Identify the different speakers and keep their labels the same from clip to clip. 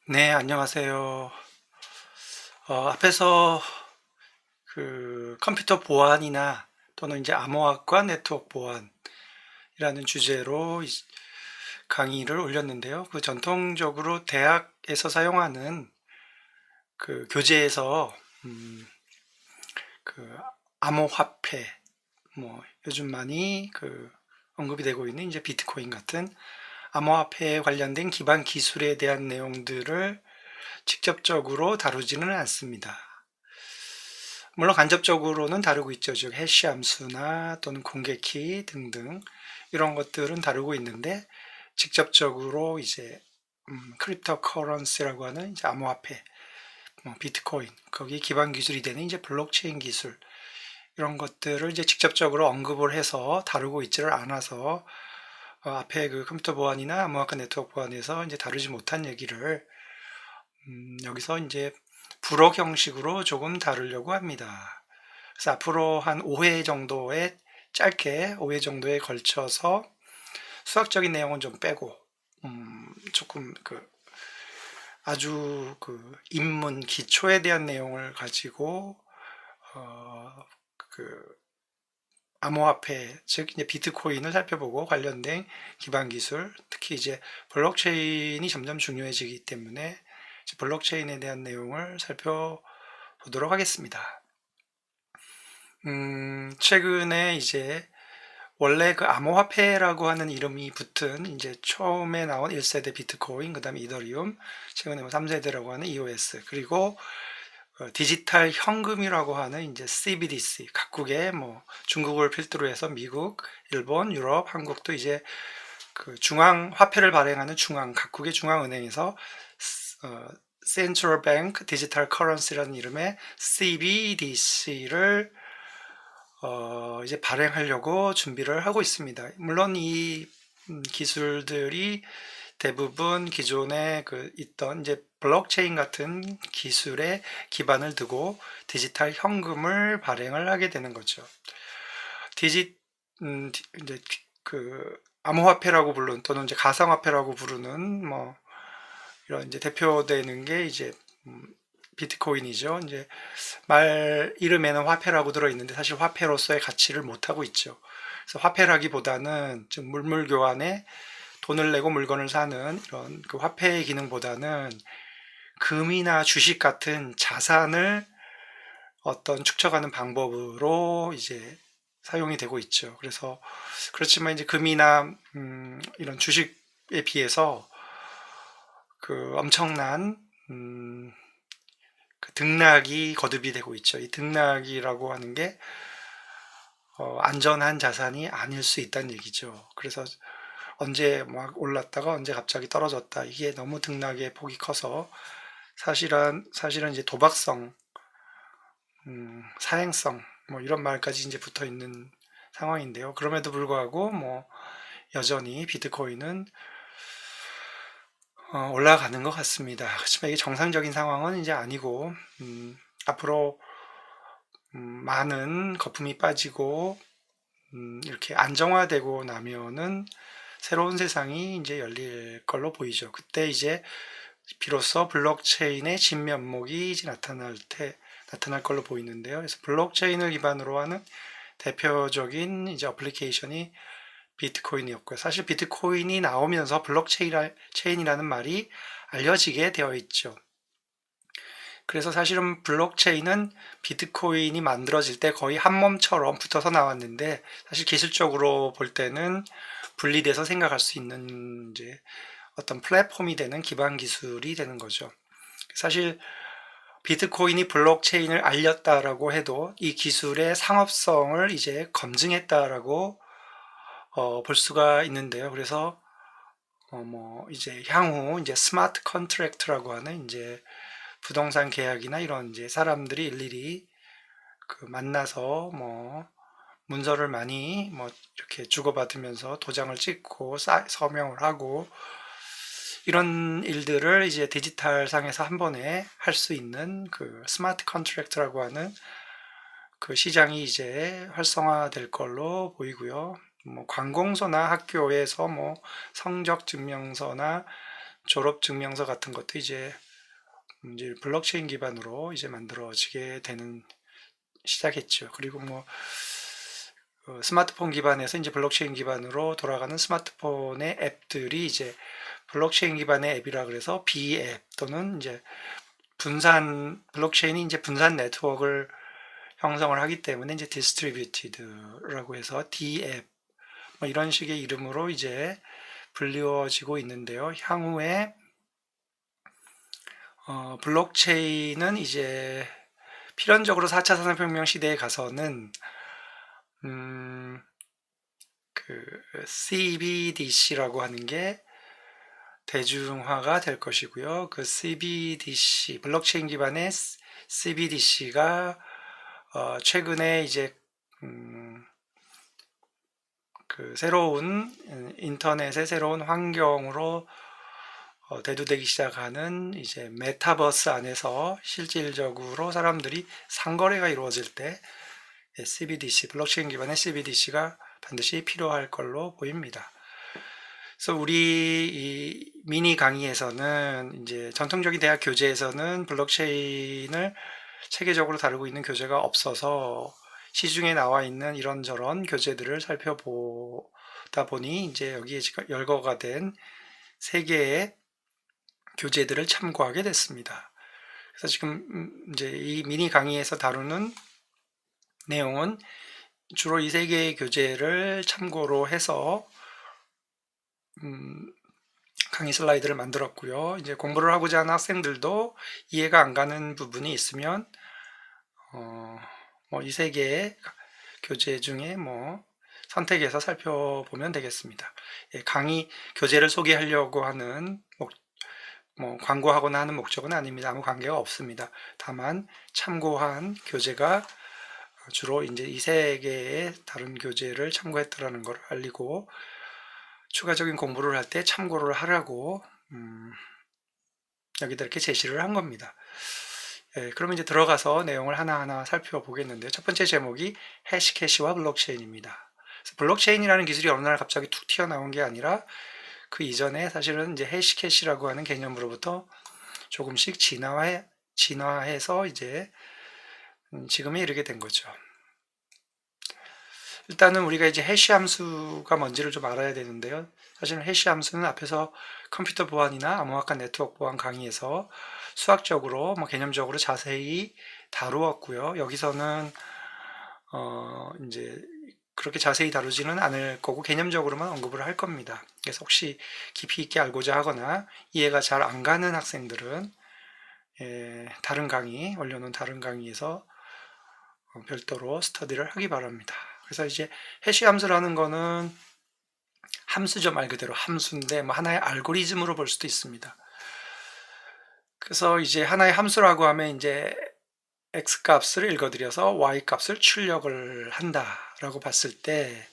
Speaker 1: 네, 안녕하세요. 앞에서 컴퓨터 보안이나 또는 이제 암호화과 네트워크 보안이라는 주제로 강의를 올렸는데요. 전통적으로 대학에서 사용하는 교재에서 음, 그 암호화폐, 요즘 많이 언급이 되고 있는 이제 비트코인 같은 암호화폐에 관련된 기반 기술에 대한 내용들을 직접적으로 다루지는 않습니다. 물론 간접적으로는 다루고 있죠. 즉 해시 함수나 또는 공개키 등등 이런 것들은 다루고 있는데 직접적으로 이제 크립토 커런시라고 하는 이제 암호화폐, 비트코인 거기 기반 기술이 되는 이제 블록체인 기술 이런 것들을 이제 직접적으로 언급을 해서 다루고 있지를 않아서 앞에 컴퓨터 보안이나 암호화과 네트워크 보안에서 이제 다루지 못한 얘기를 여기서 이제 불어 형식으로 조금 다루려고 합니다. 그래서 앞으로 한 5회 정도에 짧게 5회 정도에 걸쳐서 수학적인 내용은 좀 빼고 조금 아주 입문 기초에 대한 내용을 가지고 어, 그 암호화폐 즉 이제 비트코인을 살펴보고 관련된 기반 기술 특히 이제 블록체인이 점점 중요해지기 때문에 블록체인에 대한 내용을 살펴보도록 하겠습니다. 최근에 이제 원래 암호화폐라고 하는 이름이 붙은 이제 처음에 나온 1세대 비트코인, 그 다음에 이더리움, 최근에 3세대라고 하는 EOS, 그리고 디지털 현금이라고 하는 이제 CBDC, 각국의 중국을 필두로 해서 미국, 일본, 유럽, 한국도 이제 중앙 화폐를 발행하는 각국의 중앙은행에서 Central Bank Digital Currency라는 이름의 CBDC를 이제 발행하려고 준비를 하고 있습니다. 물론 이 기술들이 대부분 기존에 있던 이제 블록체인 같은 기술에 기반을 두고 디지털 현금을 발행을 하게 되는 거죠. 이제 암호화폐라고 부르는 또는 이제 가상화폐라고 부르는 이런 이제 대표되는 게 이제 비트코인이죠. 이제 말 이름에는 화폐라고 들어있는데 사실 화폐로서의 가치를 못하고 있죠. 그래서 화폐라기보다는 좀 물물 교환에 돈을 내고 물건을 사는 이런 화폐의 기능보다는 금이나 주식 같은 자산을 어떤 축적하는 방법으로 이제 사용이 되고 있죠. 그래서 그렇지만 이제 금이나 이런 주식에 비해서 엄청난 등락이 거듭이 되고 있죠. 이 등락이라고 하는 게 안전한 자산이 아닐 수 있다는 얘기죠. 그래서 언제 막 올랐다가 언제 갑자기 떨어졌다. 이게 너무 등락의 폭이 커서 사실은 이제 도박성, 사행성, 이런 말까지 이제 붙어 있는 상황인데요. 그럼에도 불구하고 여전히 비트코인은 올라가는 것 같습니다. 하지만 이게 정상적인 상황은 이제 아니고, 앞으로 많은 거품이 빠지고, 이렇게 안정화되고 나면은 새로운 세상이 이제 열릴 걸로 보이죠. 그때 이제 비로소 블록체인의 진면목이 이제 나타날 걸로 보이는데요. 그래서 블록체인을 기반으로 하는 대표적인 이제 어플리케이션이 비트코인이었고요. 사실 비트코인이 나오면서 블록체인이라는 말이 알려지게 되어 있죠. 그래서 사실은 블록체인은 비트코인이 만들어질 때 거의 한 몸처럼 붙어서 나왔는데 사실 기술적으로 볼 때는 분리돼서 생각할 수 있는 이제 어떤 플랫폼이 되는 기반 기술이 되는 거죠. 사실 비트코인이 블록체인을 알렸다라고 해도 이 기술의 상업성을 이제 검증했다라고 볼 수가 있는데요. 그래서 이제 향후 이제 스마트 컨트랙트라고 하는 이제 부동산 계약이나 이런 이제 사람들이 일일이 만나서 문서를 많이 이렇게 주고받으면서 도장을 찍고 서명을 하고 이런 일들을 이제 디지털 상에서 한 번에 할 수 있는 스마트 컨트랙트라고 하는 시장이 이제 활성화될 걸로 보이고요. 관공서나 학교에서 성적 증명서나 졸업 증명서 같은 것도 이제 블록체인 기반으로 이제 만들어지게 되는 시작했죠. 그리고 뭐 스마트폰 기반에서 이제 블록체인 기반으로 돌아가는 스마트폰의 앱들이 이제 블록체인 기반의 앱이라 그래서 B앱 또는 이제 블록체인이 이제 분산 네트워크를 형성을 하기 때문에 이제 디스트리뷰티드라고 해서 D앱 뭐 이런 식의 이름으로 이제 불리워지고 있는데요. 향후에 블록체인은 이제 필연적으로 4차 산업혁명 시대에 가서는 CBDC라고 하는 게 대중화가 될 것이고요. 그 CBDC, 블록체인 기반의 CBDC가 최근에 이제 그 새로운 인터넷의 새로운 환경으로 대두되기 시작하는 이제 메타버스 안에서 실질적으로 사람들이 상거래가 이루어질 때 CBDC, 블록체인 기반의 CBDC가 반드시 필요할 걸로 보입니다. 그래서 우리 이 미니 강의에서는 이제 전통적인 대학 교재에서는 블록체인을 체계적으로 다루고 있는 교재가 없어서 시중에 나와 있는 이런저런 교재들을 살펴보다 보니 이제 여기에 열거가 된 3개의 교재들을 참고하게 됐습니다. 그래서 지금 이제 이 미니 강의에서 다루는 내용은 주로 이 3개의 교재를 참고로 해서 강의 슬라이드를 만들었고요. 이제 공부를 하고자 하는 학생들도 이해가 안 가는 부분이 있으면 이 3개의 교재 중에 선택해서 살펴보면 되겠습니다. 강의 교재를 소개하려고 하는 광고하거나 하는 목적은 아닙니다. 아무 관계가 없습니다. 다만 참고한 교재가 주로 이제 이 3개의 다른 교재를 참고했다라는 걸 알리고 추가적인 공부를 할 때 참고를 하라고 여기다 이렇게 제시를 한 겁니다. 그러면 이제 들어가서 내용을 하나하나 살펴보겠는데요. 첫 번째 제목이 해시캐시와 블록체인입니다. 블록체인이라는 기술이 어느 날 갑자기 툭 튀어나온 게 아니라 그 이전에 사실은 이제 해시캐시라고 하는 개념으로부터 조금씩 진화해서 이제 지금에 이르게 된 거죠. 일단은 우리가 이제 해시 함수가 뭔지를 좀 알아야 되는데요. 사실은 해시 함수는 앞에서 컴퓨터 보안이나 암호화과 네트워크 보안 강의에서 수학적으로 개념적으로 자세히 다루었고요. 여기서는 이제 그렇게 자세히 다루지는 않을 거고 개념적으로만 언급을 할 겁니다. 그래서 혹시 깊이 있게 알고자 하거나 이해가 잘 안 가는 학생들은 다른 강의, 올려놓은 다른 강의에서 별도로 스터디를 하기 바랍니다. 그래서 이제 해시 함수라는 거는 함수죠. 말 그대로 함수인데 하나의 알고리즘으로 볼 수도 있습니다. 그래서 이제 하나의 함수라고 하면 이제 x 값을 읽어들여서 y 값을 출력을 한다라고 봤을 때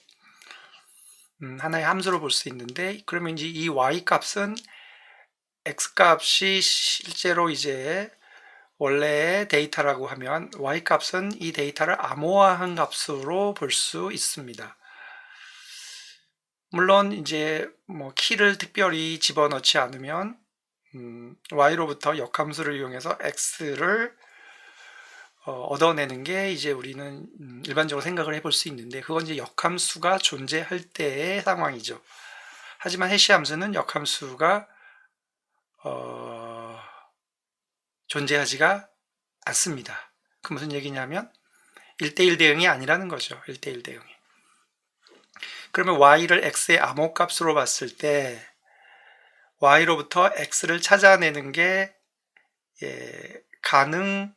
Speaker 1: 하나의 함수로 볼 수 있는데 그러면 이제 이 y 값은 x 값이 실제로 이제 원래의 데이터라고 하면 y 값은 이 데이터를 암호화한 값으로 볼 수 있습니다. 물론 이제 키를 특별히 집어넣지 않으면 y로부터 역함수를 이용해서 x를 얻어내는 게 이제 우리는 일반적으로 생각을 해볼 수 있는데 그건 이제 역함수가 존재할 때의 상황이죠. 하지만 해시함수는 역함수가 존재하지가 않습니다. 그 무슨 얘기냐면 1대1 대응이 아니라는 거죠. 1대1 대응이. 그러면 y를 x의 암호값으로 봤을 때 y로부터 x를 찾아내는 게 가능할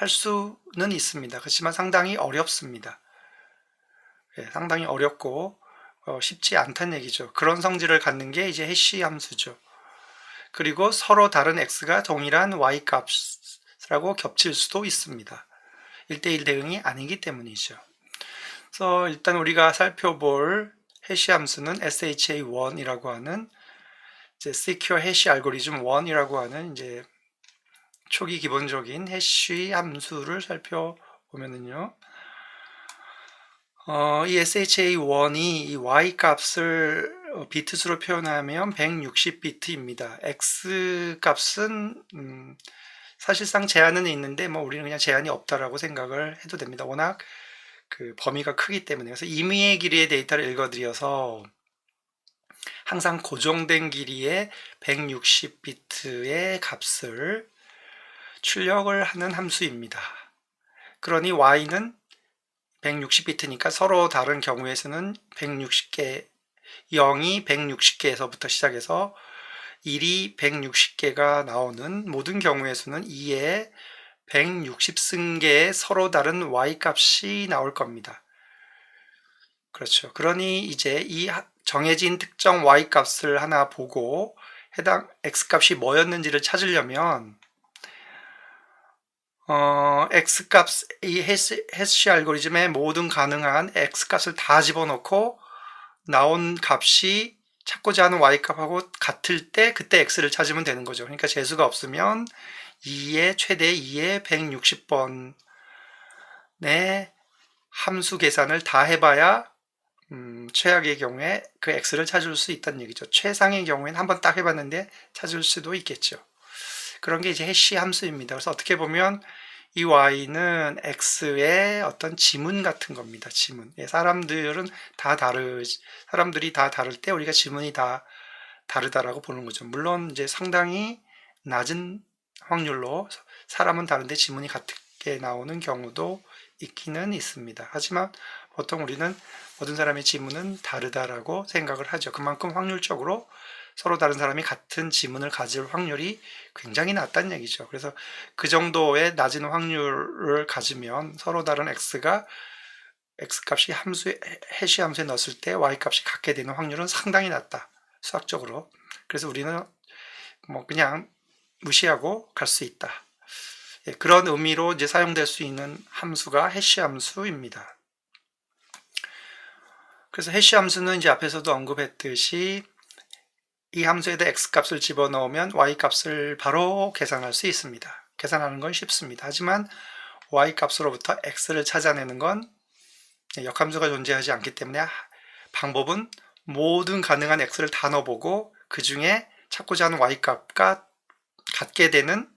Speaker 1: 수는 있습니다. 그렇지만 상당히 어렵습니다. 상당히 어렵고 쉽지 않다는 얘기죠. 그런 성질을 갖는 게 이제 해시 함수죠. 그리고 서로 다른 x가 동일한 y 값이라고 겹칠 수도 있습니다. 1대1 대응이 아니기 때문이죠. 그래서 일단 우리가 살펴볼 해시 함수는 SHA1이라고 하는 이제 Secure Hash 알고리즘 1이라고 하는 이제 초기 기본적인 해시 함수를 살펴보면은요. 이 SHA1이 이 y 값을 비트 수로 표현하면 160비트입니다. x 값은 사실상 제한은 있는데 뭐 우리는 그냥 제한이 없다라고 생각을 해도 됩니다. 워낙 그 범위가 크기 때문에. 그래서 임의의 길이의 데이터를 읽어드려서 항상 고정된 길이의 160비트의 값을 출력을 하는 함수입니다. 그러니 y는 160비트니까 서로 다른 경우에서는 160개, 0이 160개에서부터 시작해서 1이 160개가 나오는 모든 경우의 수는 2의 160승계의 서로 다른 y 값이 나올 겁니다. 그렇죠. 그러니 이제 이 정해진 특정 y 값을 하나 보고 해당 x 값이 뭐였는지를 찾으려면 x 값, 이 해시 알고리즘의 모든 가능한 x 값을 다 집어넣고 나온 값이 찾고자 하는 y 값하고 같을 때 그때 x를 찾으면 되는 거죠. 그러니까 재수가 없으면 2의 최대 2의 160번의 함수 계산을 다 해봐야 최악의 경우에 그 x를 찾을 수 있다는 얘기죠. 최상의 경우에는 한번 딱 해봤는데 찾을 수도 있겠죠. 그런 게 이제 해시 함수입니다. 그래서 어떻게 보면 이 y는 x의 어떤 지문 같은 겁니다. 지문. 사람들이 다 다를 때 우리가 지문이 다 다르다라고 보는 거죠. 물론 이제 상당히 낮은 확률로 사람은 다른데 지문이 같게 나오는 경우도 있기는 있습니다. 하지만 보통 우리는 모든 사람의 지문은 다르다라고 생각을 하죠. 그만큼 확률적으로 서로 다른 사람이 같은 지문을 가질 확률이 굉장히 낮다는 얘기죠. 그래서 그 정도의 낮은 확률을 가지면 서로 다른 x값이 해시 함수에 넣었을 때 y 값이 같게 되는 확률은 상당히 낮다. 수학적으로. 그래서 우리는 뭐 그냥 무시하고 갈 수 있다. 그런 의미로 이제 사용될 수 있는 함수가 해시 함수입니다. 그래서 해시 함수는 이제 앞에서도 언급했듯이 이 함수에다 x값을 집어넣으면 y값을 바로 계산할 수 있습니다. 계산하는 건 쉽습니다. 하지만 y값으로부터 x를 찾아내는 건 역함수가 존재하지 않기 때문에 방법은 모든 가능한 x를 다 넣어보고 그 중에 찾고자 하는 y값과 같게 되는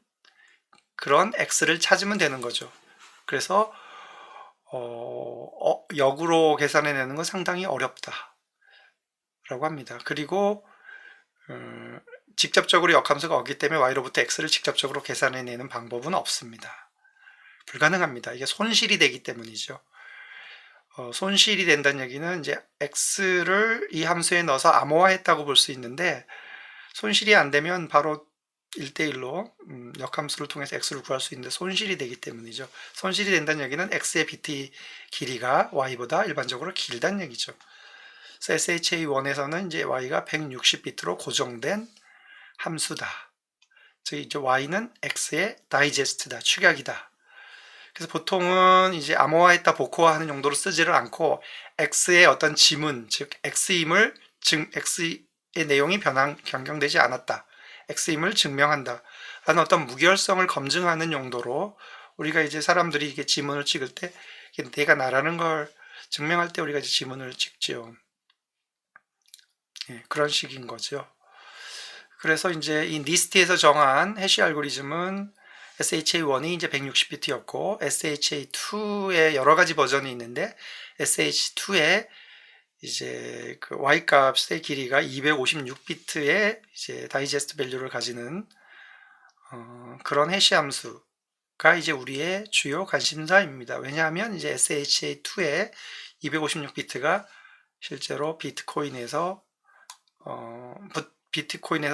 Speaker 1: 그런 x를 찾으면 되는 거죠. 그래서 역으로 계산해내는 건 상당히 어렵다 라고 합니다. 그리고 직접적으로 역함수가 없기 때문에 y로부터 x를 직접적으로 계산해내는 방법은 없습니다. 불가능합니다. 이게 손실이 되기 때문이죠. 손실이 된다는 얘기는 이제 x를 이 함수에 넣어서 암호화했다고 볼 수 있는데 손실이 안 되면 바로 1대1로 역함수를 통해서 x를 구할 수 있는데 손실이 되기 때문이죠. 손실이 된다는 얘기는 x의 비트 길이가 y보다 일반적으로 길다는 얘기죠. 그래서 SHA1에서는 이제 y가 160비트로 고정된 함수다. 즉 이제 y는 x의 다이제스트다, 축약이다. 그래서 보통은 이제 암호화했다, 복호화하는 용도로 쓰지를 않고 x의 어떤 지문, 즉 x임을 x의 내용이 변경되지 않았다, x임을 증명한다 라는 어떤 무결성을 검증하는 용도로 우리가 이제 사람들이 이게 지문을 찍을 때 내가 나라는 걸 증명할 때 우리가 이제 지문을 찍죠. 그런 식인 거죠. 그래서 이제 이 니스트에서 정한 해시 알고리즘은 SHA1이 이제 160비트였고 SHA2의 여러 가지 버전이 있는데 SH2의 이제 그 y 값의 길이가 256비트의 이제 다이제스트 밸류를 가지는 그런 해시 함수가 이제 우리의 주요 관심사입니다. 왜냐하면 이제 SHA2의 256비트가 실제로 비트코인에서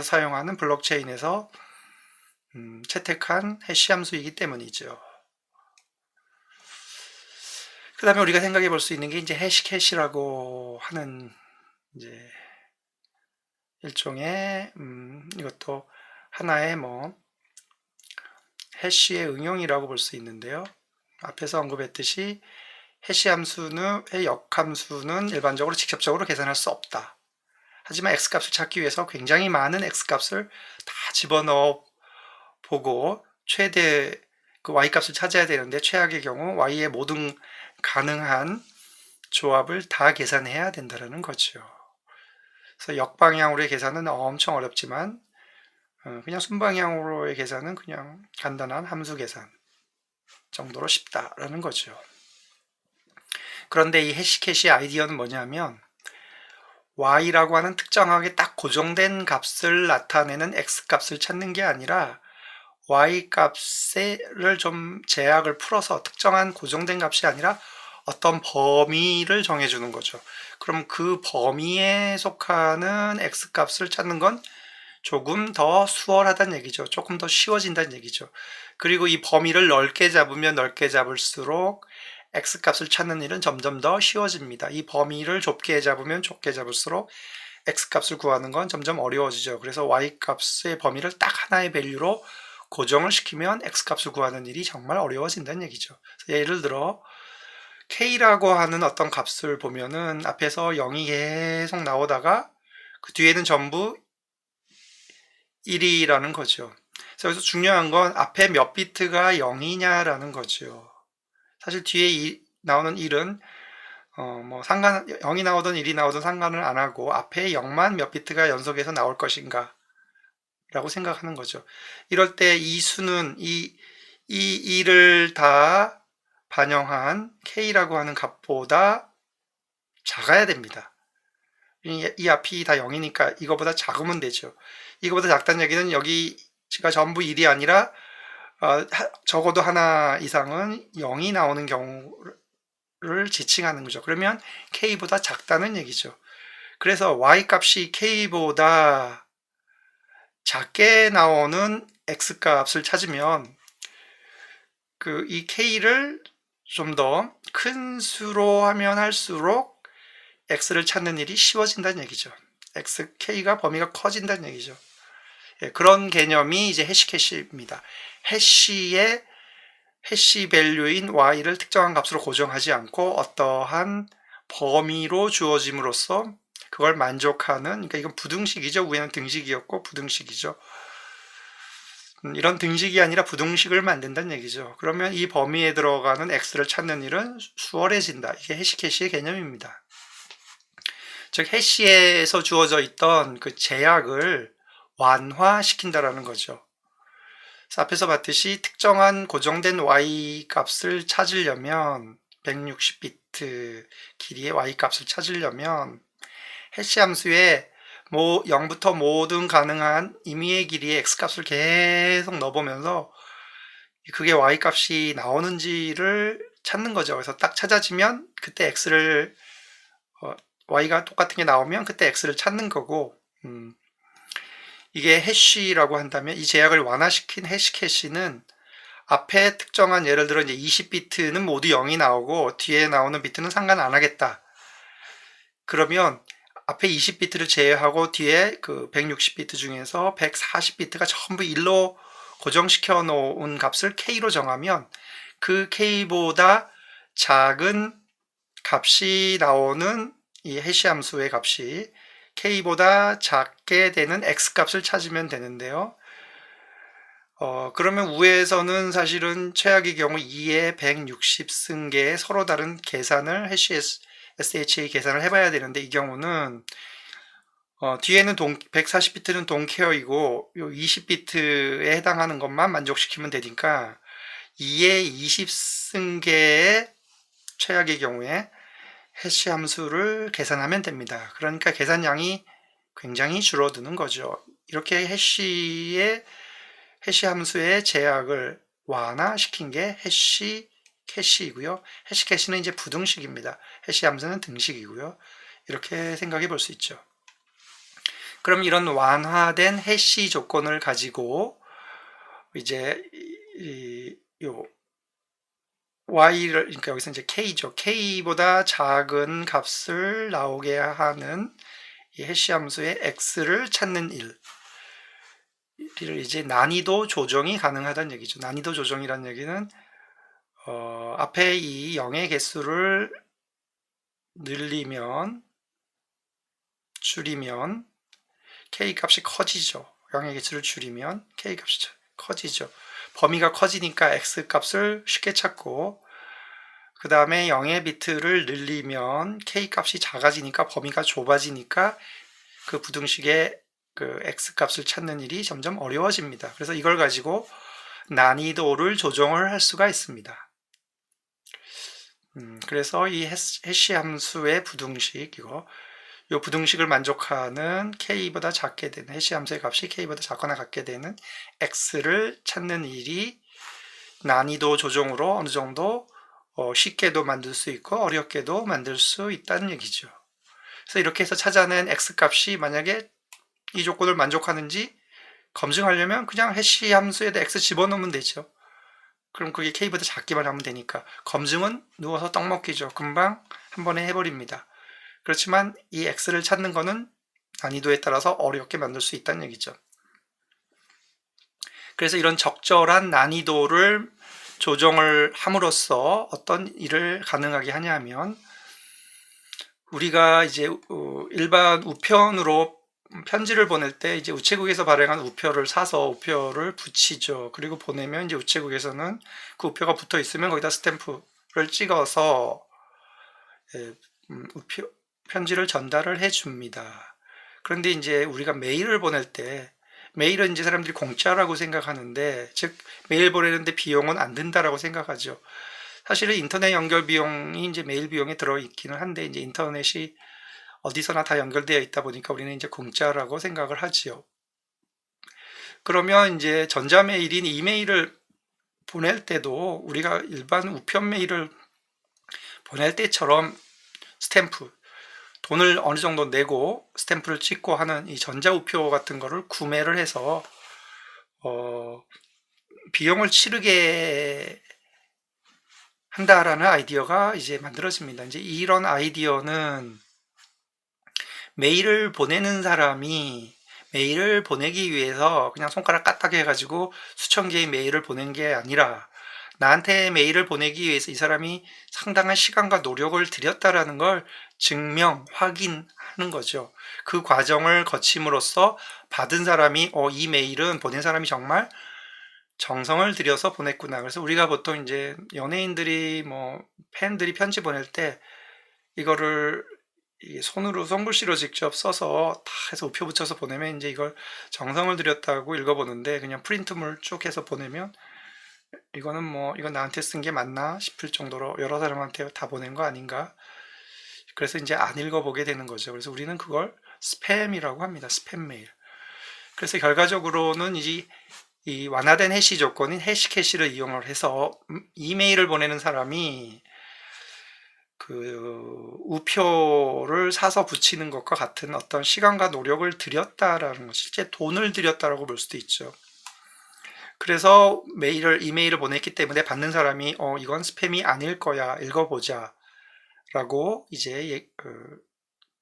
Speaker 1: 사용하는 블록체인에서 채택한 해시 함수이기 때문이죠. 그 다음에 우리가 생각해 볼 수 있는 게 이제 해시캐시라고 하는 이제 일종의 이것도 하나의 뭐 해시의 응용이라고 볼 수 있는데요. 앞에서 언급했듯이 해시 함수는 역함수는 일반적으로 직접적으로 계산할 수 없다. 하지만 x값을 찾기 위해서 굉장히 많은 x값을 다 집어넣어 보고 최대 그 y값을 찾아야 되는데 최악의 경우 y의 모든 가능한 조합을 다 계산해야 된다는 거죠. 그래서 역방향으로의 계산은 엄청 어렵지만 그냥 순방향으로의 계산은 그냥 간단한 함수 계산 정도로 쉽다라는 거죠. 그런데 이 해시캐시의 아이디어는 뭐냐면 y라고 하는 특정하게 딱 고정된 값을 나타내는 x 값을 찾는 게 아니라 y 값을 좀 제약을 풀어서 특정한 고정된 값이 아니라 어떤 범위를 정해주는 거죠. 그럼 그 범위에 속하는 x 값을 찾는 건 조금 더 수월하다는 얘기죠. 조금 더 쉬워진다는 얘기죠. 그리고 이 범위를 넓게 잡으면 넓게 잡을수록 x값을 찾는 일은 점점 더 쉬워집니다. 이 범위를 좁게 잡으면 좁게 잡을수록 x값을 구하는 건 점점 어려워지죠. 그래서 y값의 범위를 딱 하나의 밸류로 고정을 시키면 x값을 구하는 일이 정말 어려워진다는 얘기죠. 예를 들어 k라고 하는 어떤 값을 보면은 앞에서 0이 계속 나오다가 그 뒤에는 전부 1이라는 거죠. 그래서 여기서 중요한 건 앞에 몇 비트가 0이냐라는 거죠. 사실 뒤에 나오는 1은 뭐 0이 나오든 1이 나오든 상관을 안 하고 앞에 0만 몇 비트가 연속해서 나올 것인가 라고 생각하는 거죠. 이럴 때 이 수는 이 1을 다 반영한 k라고 하는 값보다 작아야 됩니다. 이 앞이 다 0이니까 이거보다 작으면 되죠. 이거보다 작다는 얘기는 여기가 전부 1이 아니라 적어도 하나 이상은 0이 나오는 경우를 지칭하는 거죠. 그러면 k보다 작다는 얘기죠. 그래서 y값이 k보다 작게 나오는 x값을 찾으면 이 k를 좀 더 큰 수로 하면 할수록 x를 찾는 일이 쉬워진다는 얘기죠. k가 범위가 커진다는 얘기죠. 예, 그런 개념이 이제 해시캐시입니다. 해시의 해시 밸류인 y를 특정한 값으로 고정하지 않고 어떠한 범위로 주어짐으로써 그걸 만족하는, 그러니까 이건 부등식이죠. 위에는 등식이었고 부등식이죠. 이런 등식이 아니라 부등식을 만든다는 얘기죠. 그러면 이 범위에 들어가는 x를 찾는 일은 수월해진다. 이게 해시캐시의 개념입니다. 즉 해시에서 주어져 있던 그 제약을 완화시킨다라는 거죠. 그래서 앞에서 봤듯이 특정한 고정된 y 값을 찾으려면 160비트 길이의 y 값을 찾으려면 해시 함수에 0부터 모든 가능한 임의의 길이의 x 값을 계속 넣어보면서 그게 y 값이 나오는지를 찾는 거죠. 그래서 딱 찾아지면 그때 x를 y가 똑같은 게 나오면 그때 x를 찾는 거고 이게 해시라고 한다면 이 제약을 완화시킨 해시캐시는 앞에 특정한 예를 들어 이제 20비트는 모두 0이 나오고 뒤에 나오는 비트는 상관 안 하겠다. 그러면 앞에 20비트를 제외하고 뒤에 그 160비트 중에서 140비트가 전부 1로 고정시켜 놓은 값을 k로 정하면 그 k보다 작은 값이 나오는 이 해시 함수의 값이 k보다 작게 되는 x값을 찾으면 되는데요. 그러면 위에서는 사실은 최악의 경우 2의 160승계의 서로 다른 계산을 SHA 계산을 해봐야 되는데 이 경우는 뒤에는 140비트는 동케어이고 20비트에 해당하는 것만 만족시키면 되니까 2의 20승계의 최악의 경우에 해시 함수를 계산하면 됩니다. 그러니까 계산량이 굉장히 줄어드는 거죠. 이렇게 해시 함수의 제약을 완화시킨 게 해시 캐시이고요. 해시 캐시는 이제 부등식입니다. 해시 함수는 등식이고요. 이렇게 생각해 볼 수 있죠. 그럼 이런 완화된 해시 조건을 가지고 이제 y를, 그러니까 여기서 이제 k죠. k보다 작은 값을 나오게 하는 이 해시 함수의 x를 찾는 일을 이제 난이도 조정이 가능하다는 얘기죠. 난이도 조정이라는 얘기는 앞에 이 0의 개수를 늘리면 줄이면 k 값이 커지죠. 0의 개수를 줄이면 k 값이 커지죠. 범위가 커지니까 x 값을 쉽게 찾고 그 다음에 0의 비트를 늘리면 k 값이 작아지니까 범위가 좁아지니까 그 부등식의 그 x 값을 찾는 일이 점점 어려워집니다. 그래서 이걸 가지고 난이도를 조정을 할 수가 있습니다. 그래서 이 해시 함수의 부등식, 이 부등식을 만족하는 k보다 작게 되는, 해시 함수의 값이 k보다 작거나 같게 되는 x를 찾는 일이 난이도 조정으로 어느 정도 쉽게도 만들 수 있고 어렵게도 만들 수 있다는 얘기죠. 그래서 이렇게 해서 찾아낸 x 값이 만약에 이 조건을 만족하는지 검증하려면 그냥 해시 함수에다 x 집어넣으면 되죠. 그럼 그게 k보다 작기만 하면 되니까 검증은 누워서 떡 먹기죠. 금방 한 번에 해버립니다. 그렇지만 이 x를 찾는 거는 난이도에 따라서 어렵게 만들 수 있다는 얘기죠. 그래서 이런 적절한 난이도를 조정을 함으로써 어떤 일을 가능하게 하냐면, 우리가 이제 일반 우편으로 편지를 보낼 때 이제 우체국에서 발행한 우표를 사서 우표를 붙이죠. 그리고 보내면 이제 우체국에서는 그 우표가 붙어 있으면 거기다 스탬프를 찍어서 편지를 전달을 해 줍니다. 그런데 이제 우리가 메일을 보낼 때, 메일은 이제 사람들이 공짜라고 생각하는데, 즉 메일 보내는데 비용은 안 든다라고 생각하죠. 사실은 인터넷 연결 비용이 이제 메일 비용에 들어 있기는 한데, 이제 인터넷이 어디서나 다 연결되어 있다 보니까 우리는 이제 공짜라고 생각을 하지요. 그러면 이제 전자메일인 이메일을 보낼 때도 우리가 일반 우편 메일을 보낼 때처럼 스탬프, 돈을 어느 정도 내고 스탬프를 찍고 하는 이 전자우표 같은 거를 구매를 해서 비용을 치르게 한다라는 아이디어가 이제 만들어집니다. 이제 이런 아이디어는 메일을 보내는 사람이 메일을 보내기 위해서 그냥 손가락 까딱 해가지고 수천 개의 메일을 보낸 게 아니라, 나한테 메일을 보내기 위해서 이 사람이 상당한 시간과 노력을 들였다라는 걸 증명, 확인하는 거죠. 그 과정을 거침으로써 받은 사람이 이 메일은 보낸 사람이 정말 정성을 들여서 보냈구나. 그래서 우리가 보통 이제 연예인들이 팬들이 편지 보낼 때 이거를 손으로 손글씨로 직접 써서 다 해서 우표 붙여서 보내면 이제 이걸 정성을 들였다고 읽어보는데, 그냥 프린트물 쭉 해서 보내면 이거는 이거 나한테 쓴 게 맞나 싶을 정도로 여러 사람한테 다 보낸 거 아닌가. 그래서 이제 안 읽어보게 되는 거죠. 그래서 우리는 그걸 스팸이라고 합니다. 스팸 메일. 그래서 결과적으로는 이 완화된 해시 조건인 해시캐시를 이용을 해서 이메일을 보내는 사람이 그 우표를 사서 붙이는 것과 같은 어떤 시간과 노력을 들였다라는 것, 실제 돈을 들였다라고 볼 수도 있죠. 그래서 이메일을 보냈기 때문에 받는 사람이 이건 스팸이 아닐 거야, 읽어보자 라고 이제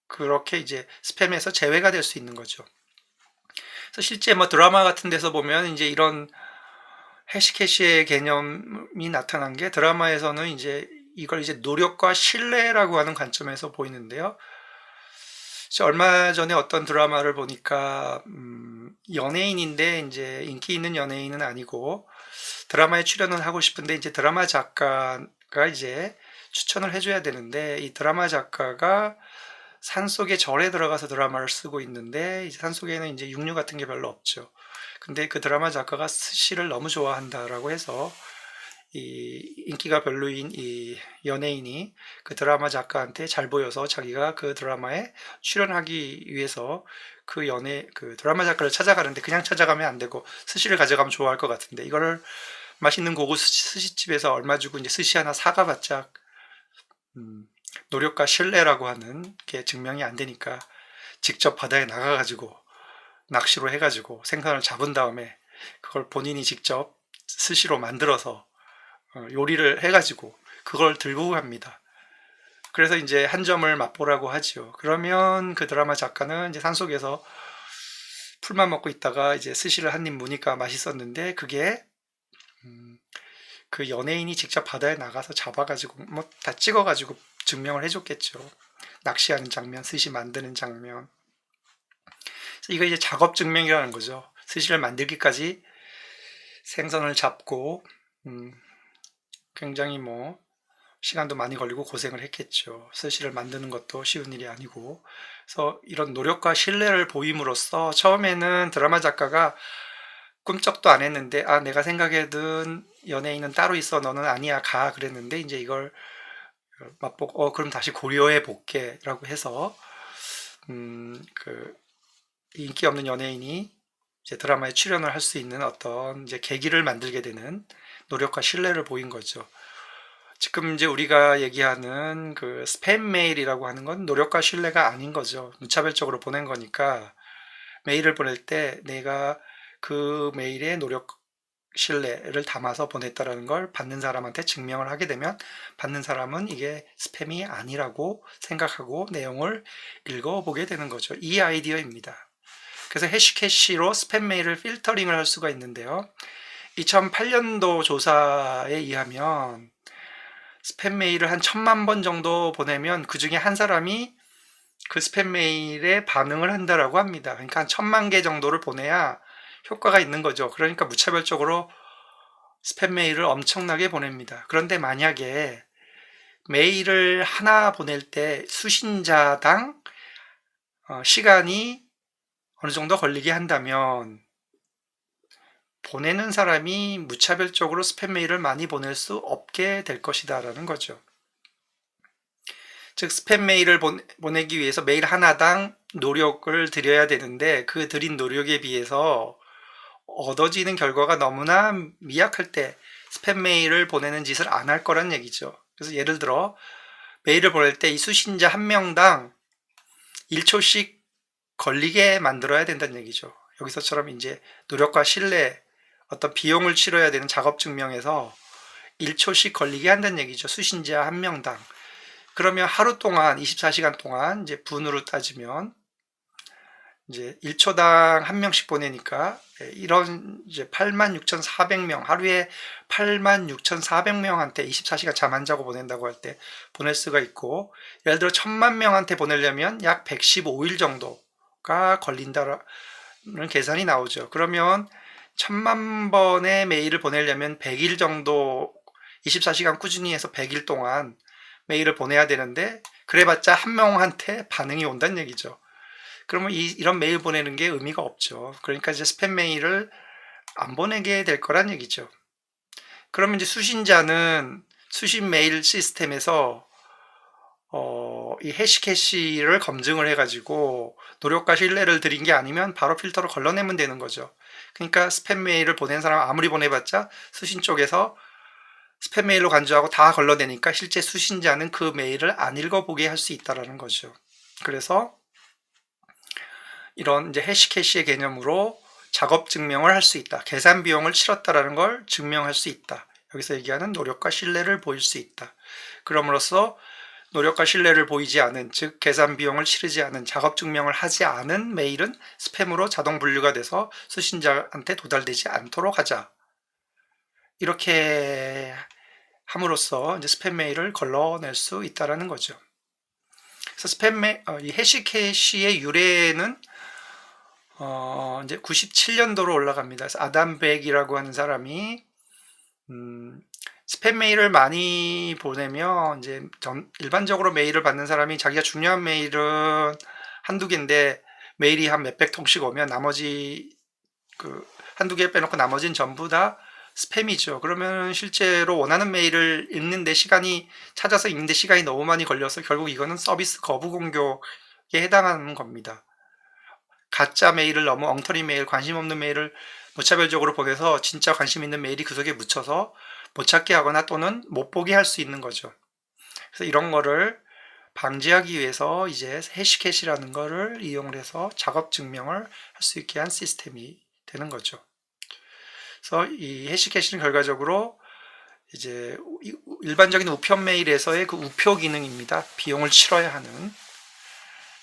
Speaker 1: 그렇게 이제 스팸에서 제외가 될 수 있는 거죠. 그래서 실제 드라마 같은 데서 보면 이제 이런 해시캐시의 개념이 나타난 게, 드라마에서는 이제 이걸 이제 노력과 신뢰라고 하는 관점에서 보이는데요. 얼마 전에 어떤 드라마를 보니까 연예인인데 이제 인기 있는 연예인은 아니고 드라마에 출연을 하고 싶은데 이제 드라마 작가가 이제 추천을 해줘야 되는데, 이 드라마 작가가 산속의 절에 들어가서 드라마를 쓰고 있는데, 이제 산속에는 이제 육류 같은 게 별로 없죠. 근데 그 드라마 작가가 스시를 너무 좋아한다라고 해서 이 인기가 별로인 이 연예인이 그 드라마 작가한테 잘 보여서 자기가 그 드라마에 출연하기 위해서 그 드라마 작가를 찾아가는데, 그냥 찾아가면 안 되고 스시를 가져가면 좋아할 것 같은데, 이거를 맛있는 고급 스시집에서 얼마 주고 이제 스시 하나 사가봤자 노력과 신뢰라고 하는 게 증명이 안 되니까 직접 바다에 나가가지고 낚시로 해가지고 생선을 잡은 다음에 그걸 본인이 직접 스시로 만들어서 요리를 해가지고 그걸 들고 갑니다. 그래서 이제 한 점을 맛보라고 하죠. 그러면 그 드라마 작가는 이제 산속에서 풀만 먹고 있다가 이제 스시를 한 입 무니까 맛있었는데, 그게 그 연예인이 직접 바다에 나가서 잡아가지고 다 찍어가지고 증명을 해줬겠죠. 낚시하는 장면, 스시 만드는 장면. 그래서 이거 이제 작업 증명이라는 거죠. 스시를 만들기까지 생선을 잡고 굉장히 시간도 많이 걸리고 고생을 했겠죠. 스시를 만드는 것도 쉬운 일이 아니고. 그래서 이런 노력과 신뢰를 보임으로써 처음에는 드라마 작가가 꿈쩍도 안 했는데, 아, 내가 생각하던 연예인은 따로 있어. 너는 아니야. 가. 그랬는데, 이제 이걸 맛보고, 그럼 다시 고려해 볼게. 라고 해서, 그, 인기 없는 연예인이 이제 드라마에 출연을 할 수 있는 어떤 이제 계기를 만들게 되는 노력과 신뢰를 보인 거죠. 지금 이제 우리가 얘기하는 그 스팸 메일이라고 하는 건 노력과 신뢰가 아닌 거죠. 무차별적으로 보낸 거니까 메일을 보낼 때 내가 그 메일에 노력, 신뢰를 담아서 보냈다라는 걸 받는 사람한테 증명을 하게 되면 받는 사람은 이게 스팸이 아니라고 생각하고 내용을 읽어보게 되는 거죠. 이 아이디어입니다. 그래서 해시캐시로 스팸 메일을 필터링을 할 수가 있는데요. 2008년도 조사에 의하면 스팸 메일을 한 1000만 번 정도 보내면 그 중에 한 사람이 그 스팸 메일에 반응을 한다라고 합니다. 그러니까 한 1000만 개 정도를 보내야 효과가 있는 거죠. 그러니까 무차별적으로 스팸 메일을 엄청나게 보냅니다. 그런데 만약에 메일을 하나 보낼 때 수신자당 시간이 어느 정도 걸리게 한다면 보내는 사람이 무차별적으로 스팸 메일을 많이 보낼 수 없게 될 것이다 라는 거죠. 즉 스팸 메일을 보내기 위해서 메일 하나당 노력을 들여야 되는데 그 들인 노력에 비해서 얻어지는 결과가 너무나 미약할 때 스팸 메일을 보내는 짓을 안 할 거란 얘기죠. 그래서 예를 들어 메일을 보낼 때 이 수신자 한 명당 1초씩 걸리게 만들어야 된다는 얘기죠. 여기서처럼 이제 노력과 신뢰, 어떤 비용을 치러야 되는 작업 증명에서 1초씩 걸리게 한다는 얘기죠. 수신자 한 명당. 그러면 하루 동안 24시간 동안 이제 분으로 따지면 이제 1초당 한 명씩 보내니까 이런 이제 86,400명 하루에 86,400명한테 24시간 잠 안 자고 보낸다고 할 때 보낼 수가 있고 예를 들어 1000만 명한테 보내려면 약 115일 정도가 걸린다는 계산이 나오죠. 그러면 1000만 번의 메일을 보내려면 100일 정도 24시간 꾸준히 해서 100일 동안 메일을 보내야 되는데 그래봤자 한 명한테 반응이 온다는 얘기죠. 그러면 이런 메일 보내는 게 의미가 없죠. 그러니까 이제 스팸 메일을 안 보내게 될 거란 얘기죠. 그러면 이제 수신자는 수신 메일 시스템에서 이 해시캐시를 검증을 해가지고 노력과 신뢰를 들인 게 아니면 바로 필터로 걸러내면 되는 거죠. 그러니까 스팸 메일을 보낸 사람 아무리 보내봤자 수신 쪽에서 스팸 메일로 간주하고 다 걸러내니까 실제 수신자는 그 메일을 안 읽어보게 할 수 있다는 거죠. 그래서 이런 이제 해시캐시의 개념으로 작업 증명을 할 수 있다. 계산 비용을 치렀다라는 걸 증명할 수 있다. 여기서 얘기하는 노력과 신뢰를 보일 수 있다. 그럼으로써 노력과 신뢰를 보이지 않은, 즉 계산 비용을 치르지 않은, 작업 증명을 하지 않은 메일은 스팸으로 자동 분류가 돼서 수신자한테 도달되지 않도록 하자. 이렇게 함으로써 이제 스팸 메일을 걸러낼 수 있다라는 거죠. 그래서 이 해시캐시의 유래는 이제 97년도로 올라갑니다. 그래서 아담 백이라고 하는 사람이 스팸 메일을 많이 보내면 이제 일반적으로 메일을 받는 사람이 자기가 중요한 메일은 한두 개인데 메일이 한 몇백 통씩 오면 나머지 그 한두 개 빼놓고 나머지는 전부 다 스팸이죠. 그러면 실제로 원하는 메일을 읽는데 찾아서 읽는데 시간이 너무 많이 걸려서 결국 이거는 서비스 거부 공격에 해당하는 겁니다. 가짜 메일을 너무 엉터리 메일, 관심 없는 메일을 무차별적으로 보내서 진짜 관심 있는 메일이 그 속에 묻혀서 못 찾게 하거나 또는 못 보게 할 수 있는 거죠. 그래서 이런 거를 방지하기 위해서 이제 해시캐시라는 거를 이용을 해서 작업 증명을 할 수 있게 한 시스템이 되는 거죠. 그래서 이 해시캐시는 결과적으로 이제 일반적인 우편 메일에서의 그 우표 기능입니다. 비용을 치러야 하는.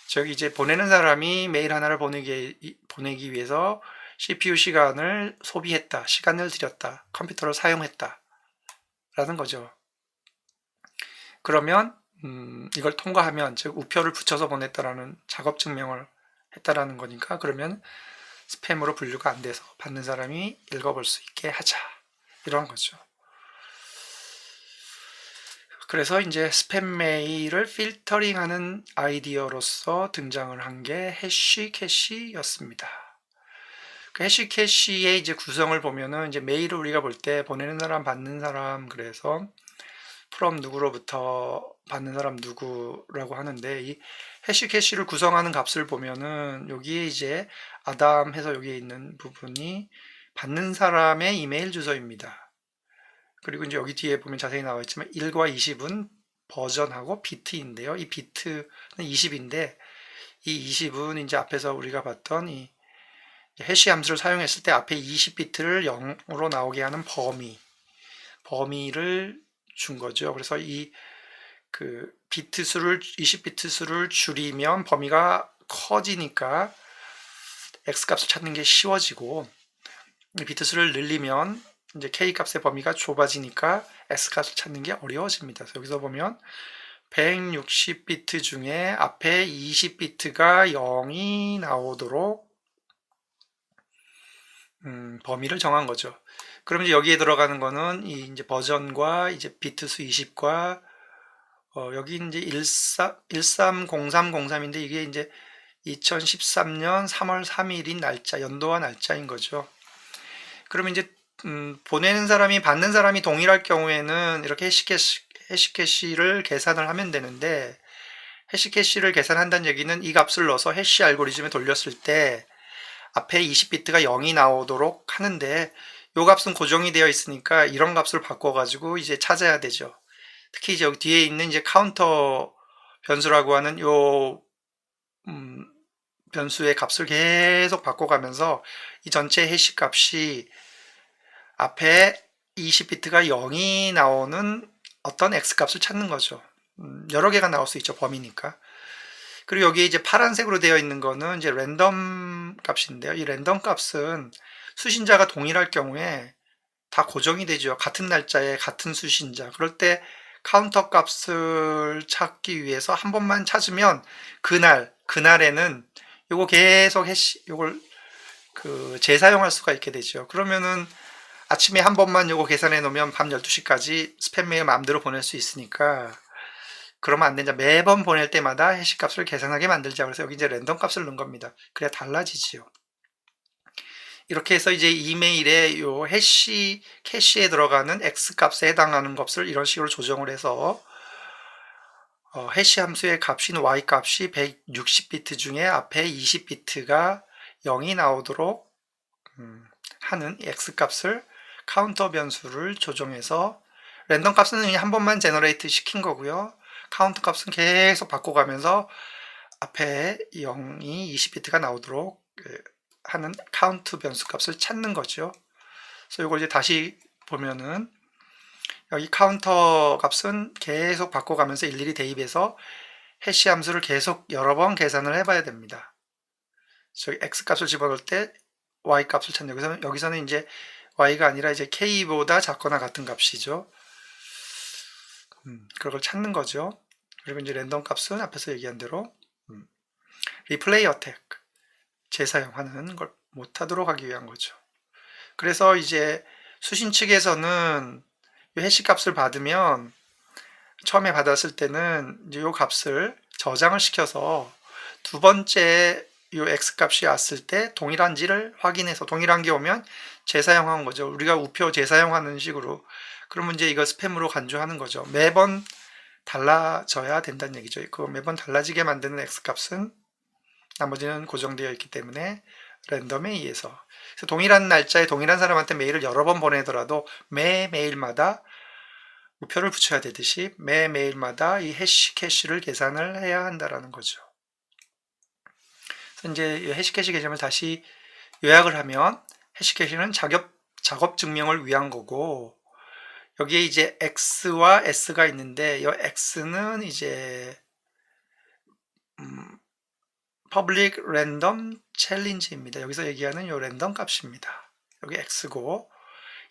Speaker 1: 즉 이제 보내는 사람이 메일 하나를 보내기 위해서 CPU 시간을 소비했다, 시간을 들였다, 컴퓨터를 사용했다 라는 거죠. 그러면 이걸 통과하면, 즉 우표를 붙여서 보냈다라는 작업 증명을 했다라는 거니까 그러면 스팸으로 분류가 안 돼서 받는 사람이 읽어볼 수 있게 하자, 이런 거죠. 그래서 이제 스팸 메일을 필터링하는 아이디어로서 등장을 한 게 해시캐시였습니다. 그 해시캐시의 이제 구성을 보면은 이제 메일을 우리가 볼 때 보내는 사람, 받는 사람, 그래서 from 누구로부터 받는 사람 누구라고 하는데, 이 해시캐시를 구성하는 값을 보면은 여기에 이제 아담 해서 여기에 있는 부분이 받는 사람의 이메일 주소입니다. 그리고 이제 여기 뒤에 보면 자세히 나와 있지만 1과 20은 버전하고 비트인데요. 이 비트는 20인데 이 20은 이제 앞에서 우리가 봤던 이 해시 함수를 사용했을 때 앞에 20비트를 0으로 나오게 하는 범위를 준 거죠. 그래서 이 그 비트 수를 20비트 수를 줄이면 범위가 커지니까 x 값을 찾는 게 쉬워지고, 비트 수를 늘리면 이제 k 값의 범위가 좁아지니까 x 값을 찾는 게 어려워집니다. 그래서 여기서 보면 160비트 중에 앞에 20비트가 0이 나오도록 범위를 정한 거죠. 그럼 이제 여기에 들어가는 거는 이 이제 버전과 이제 비트 수 20과 여기 이제 130303인데 이게 이제 2013년 3월 3일인 날짜, 연도와 날짜인 거죠. 그러면 이제 보내는 사람이 받는 사람이 동일할 경우에는 이렇게 해시캐시를 계산을 하면 되는데, 해시캐시를 계산한다는 얘기는 이 값을 넣어서 해시 알고리즘에 돌렸을 때 앞에 20비트가 0이 나오도록 하는데, 이 값은 고정이 되어 있으니까 이런 값을 바꿔가지고 이제 찾아야 되죠. 특히 이제 여기 뒤에 있는 이제 카운터 변수라고 하는 요 변수의 값을 계속 바꿔가면서 이 전체 해시 값이 앞에 20비트가 0이 나오는 어떤 x 값을 찾는 거죠. 여러 개가 나올 수 있죠, 범위니까. 그리고 여기 이제 파란색으로 되어 있는 거는 이제 랜덤 값인데요. 이 랜덤 값은 수신자가 동일할 경우에 다 고정이 되죠. 같은 날짜에 같은 수신자. 그럴 때 카운터 값을 찾기 위해서 한 번만 찾으면 그날에는 요거 계속 요걸 재사용할 수가 있게 되죠. 그러면은 아침에 한 번만 요거 계산해 놓으면 밤 12시까지 스팸 메일 마음대로 보낼 수 있으니까, 그러면 안 된다. 매번 보낼 때마다 해시 값을 계산하게 만들자. 그래서 여기 이제 랜덤 값을 넣은 겁니다. 그래야 달라지지요. 이렇게 해서 이제 이메일에 요 캐시에 들어가는 x 값에 해당하는 값을 이런 식으로 조정을 해서 해시 함수의 값인 y 값이 160비트 중에 앞에 20비트가 0이 나오도록 하는 x 값을 카운터 변수를 조정해서, 랜덤 값은 그냥 한 번만 제너레이트 시킨 거고요. 카운터 값은 계속 바꿔가면서 앞에 0이 20비트가 나오도록 하는 카운트 변수 값을 찾는 거죠. 그래서 이걸 이제 다시 보면은 여기 카운터 값은 계속 바꿔가면서 일일이 대입해서 해시 함수를 계속 여러 번 계산을 해봐야 됩니다. 저기 x 값을 집어넣을 때 y 값을 찾는, 여기서는 이제 y가 아니라 이제 k보다 작거나 같은 값이죠. 그걸 찾는 거죠. 그리고 이제 랜덤 값은 앞에서 얘기한 대로 리플레이 어택, 재사용하는 걸 못하도록 하기 위한 거죠. 그래서 이제 수신 측에서는 이 해시 값을 받으면 처음에 받았을 때는 이제 이 값을 저장을 시켜서 두 번째 이 x 값이 왔을 때 동일한지를 확인해서, 동일한 게 오면 재사용한 거죠. 우리가 우표 재사용하는 식으로. 그러면 이제 이걸 스팸으로 간주하는 거죠. 매번 달라져야 된다는 얘기죠. 그 매번 달라지게 만드는 x 값은 나머지는 고정되어 있기 때문에 랜덤에 의해서. 그래서 동일한 날짜에 동일한 사람한테 메일을 여러 번 보내더라도 매 메일마다 우표를 붙여야 되듯이 매 메일마다 이 해시캐시를 계산을 해야 한다라는 거죠. 그래서 이제 이 해시캐시 개념을 다시 요약을 하면, 해시캐시는 작업 증명을 위한 거고, 여기에 이제 X와 S가 있는데, 이 X는 이제 Public Random Challenge입니다. 여기서 얘기하는 이 랜덤 값입니다. 여기 X고,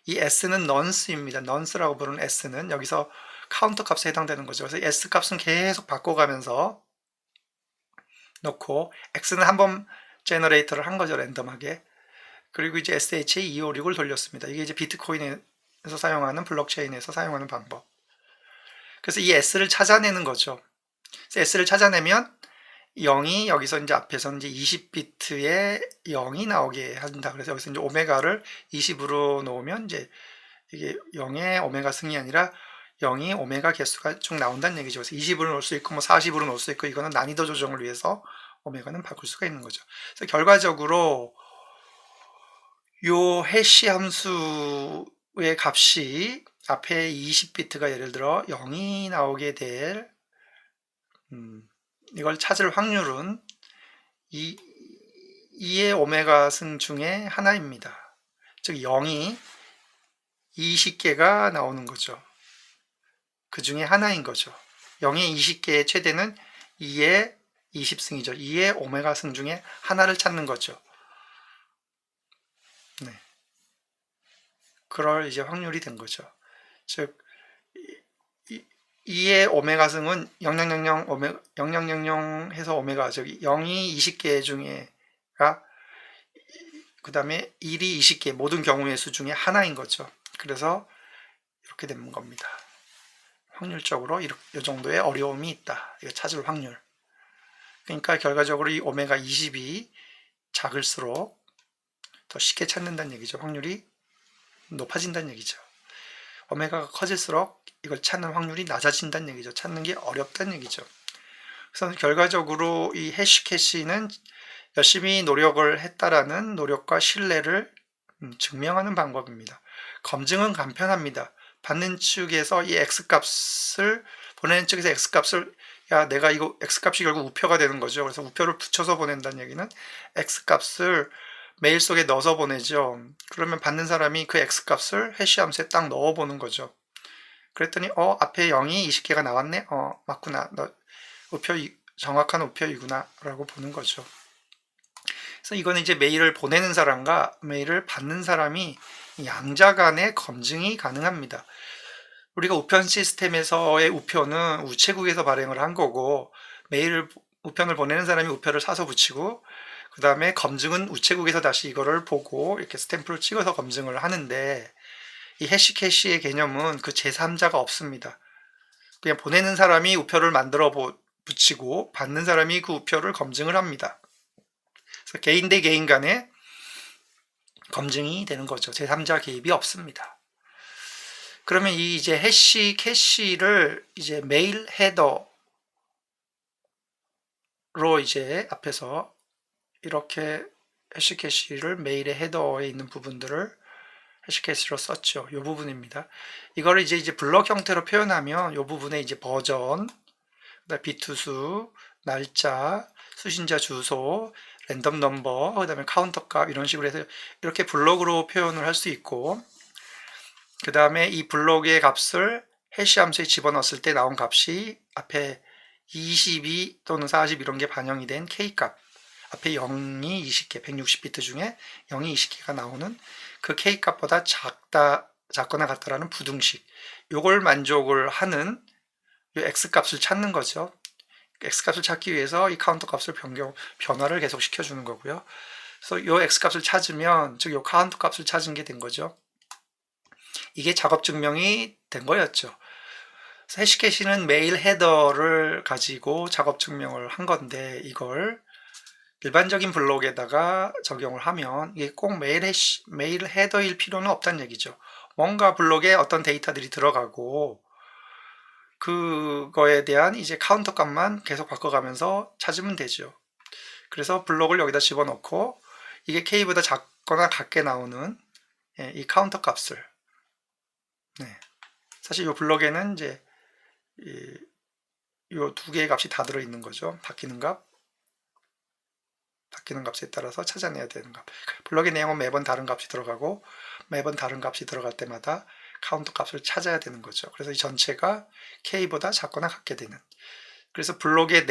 Speaker 1: 이 S는 nonce입니다. nonce라고 부르는 S는 여기서 카운터 값에 해당되는 거죠. 그래서 S 값은 계속 바꿔가면서 넣고, X는 한번 제너레이터를 한 거죠, 랜덤하게. 그리고 이제 SHA-256을 돌렸습니다. 이게 이제 비트코인에서 사용하는, 블록체인에서 사용하는 방법. 그래서 이 s를 찾아내는 거죠. 그래서 s를 찾아내면 0이 여기서 이제 앞에서 이제 20비트에 0이 나오게 한다. 그래서 여기서 이제 오메가를 20으로 놓으면 이제 이게 0의 오메가 승이 아니라 0이 오메가 개수가 쭉 나온다는 얘기죠. 그래서 20으로 놓을 수 있고 뭐 40으로 놓을 수 있고, 이거는 난이도 조정을 위해서 오메가는 바꿀 수가 있는 거죠. 그래서 결과적으로 요 해시 함수의 값이 앞에 20비트가 예를 들어 0이 나오게 될 이걸 찾을 확률은 2의 오메가 승 중에 하나입니다. 즉 0이 20개가 나오는 거죠. 그 중에 하나인 거죠. 0의 20개의 최대는 2의 20승이죠. 2의 오메가 승 중에 하나를 찾는 거죠. 네. 그럴 이제 확률이 된 거죠. 즉 2의 오메가 승은 0000 오메가 0000 해서 오메가, 저기 0이 20개 중에가 그 다음에 1이 20개, 모든 경우의 수 중에 하나인 거죠. 그래서 이렇게 되는 겁니다. 확률적으로 이 정도의 어려움이 있다. 이거 찾을 확률. 그러니까 결과적으로 이 오메가 20이 작을수록 더 쉽게 찾는다는 얘기죠. 확률이 높아진다는 얘기죠. 오메가가 커질수록 이걸 찾는 확률이 낮아진다는 얘기죠. 찾는 게 어렵다는 얘기죠. 그래서 결과적으로 이 해시캐시는 열심히 노력을 했다라는 노력과 신뢰를 증명하는 방법입니다. 검증은 간편합니다. 받는 측에서 이 x값을, 보내는 측에서 x값을, 야, 내가 이거 x값이 결국 우표가 되는 거죠. 그래서 우표를 붙여서 보낸다는 얘기는 x값을 메일 속에 넣어서 보내죠. 그러면 받는 사람이 그 x값을 해시 함수에 딱 넣어 보는 거죠. 그랬더니 앞에 0이 20개가 나왔네. 맞구나. 너 정확한 우표이구나 라고 보는 거죠. 그래서 이거는 이제 메일을 보내는 사람과 메일을 받는 사람이 양자 간의 검증이 가능합니다. 우리가 우편 시스템에서의 우표는 우체국에서 발행을 한 거고, 우편을 보내는 사람이 우표를 사서 붙이고, 그 다음에 검증은 우체국에서 다시 이거를 보고 이렇게 스탬프를 찍어서 검증을 하는데, 이 해시캐시의 개념은 그 제3자가 없습니다. 그냥 보내는 사람이 우표를 만들어 붙이고 받는 사람이 그 우표를 검증을 합니다. 그래서 개인 대 개인 간에 검증이 되는 거죠. 제3자 개입이 없습니다. 그러면 이 이제 해시 캐시를 이제 메일 헤더로 이제 앞에서 이렇게 해시 캐시를 메일의 헤더에 있는 부분들을 해시 캐시로 썼죠. 이 부분입니다. 이거를 이제 블럭 형태로 표현하면 이 부분에 이제 버전, 비트수, 날짜, 수신자 주소, 랜덤 넘버, 그 다음에 카운터 값, 이런 식으로 해서 이렇게 블록으로 표현을 할 수 있고, 그 다음에 이 블록의 값을 해시 함수에 집어넣었을 때 나온 값이 앞에 22 또는 40 이런 게 반영이 된 K값, 앞에 0이 20개, 160비트 중에 0이 20개가 나오는 그 K값보다 작거나 같다라는 부등식, 요걸 만족을 하는 이 X값을 찾는 거죠. X값을 찾기 위해서 이 카운터 값을 변화를 계속 시켜주는 거고요. 그래서 이 X값을 찾으면, 즉 이 카운터 값을 찾은 게 된 거죠. 이게 작업 증명이 된 거였죠. 해시캐시는 메일 헤더를 가지고 작업 증명을 한 건데, 이걸 일반적인 블록에다가 적용을 하면 이게 꼭 메일 헤더일 필요는 없다는 얘기죠. 뭔가 블록에 어떤 데이터들이 들어가고 그거에 대한 이제 카운터 값만 계속 바꿔가면서 찾으면 되죠. 그래서 블록을 여기다 집어넣고 이게 K보다 작거나 같게 나오는 이 카운터 값을, 사실 이 블록에는 이제 이 두 개의 값이 다 들어있는 거죠. 바뀌는 값에 따라서 찾아내야 되는 값. 블록의 내용은 매번 다른 값이 들어가고 매번 다른 값이 들어갈 때마다 카운터 값을 찾아야 되는 거죠. 그래서 이 전체가 K보다 작거나 같게 되는. 그래서 블록의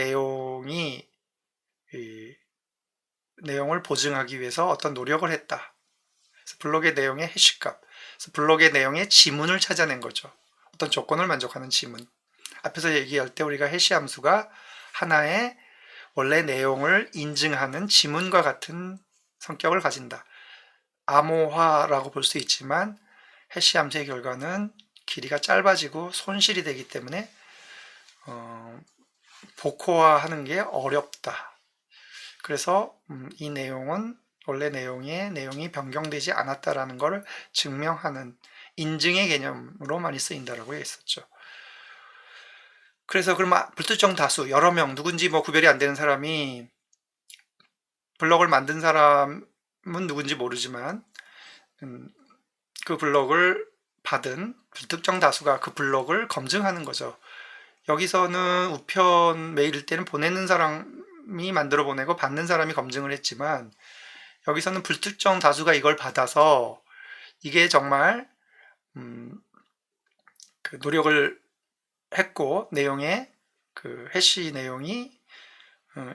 Speaker 1: 내용을 보증하기 위해서 어떤 노력을 했다. 그래서 블록의 내용의 해시값, 그래서 블록의 내용의 지문을 찾아낸 거죠. 어떤 조건을 만족하는 지문. 앞에서 얘기할 때 우리가 해시 함수가 하나의 원래 내용을 인증하는 지문과 같은 성격을 가진다. 암호화라고 볼 수 있지만 해시 함수의 결과는 길이가 짧아지고 손실이 되기 때문에 복호화하는 게 어렵다. 그래서 이 내용은 원래 내용이 변경되지 않았다라는 걸 증명하는 인증의 개념으로 많이 쓰인다라고 했었죠. 그래서 그러면 불특정 다수 여러 명 누군지 뭐 구별이 안 되는 사람이 블럭을 만든 사람은 누군지 모르지만 그 블럭을 받은 불특정 다수가 그 블럭을 검증하는 거죠. 여기서는 우편 메일일 때는 보내는 사람이 만들어 보내고 받는 사람이 검증을 했지만 여기서는 불특정 다수가 이걸 받아서 이게 정말 그 노력을 했고 내용에 그 해시 내용이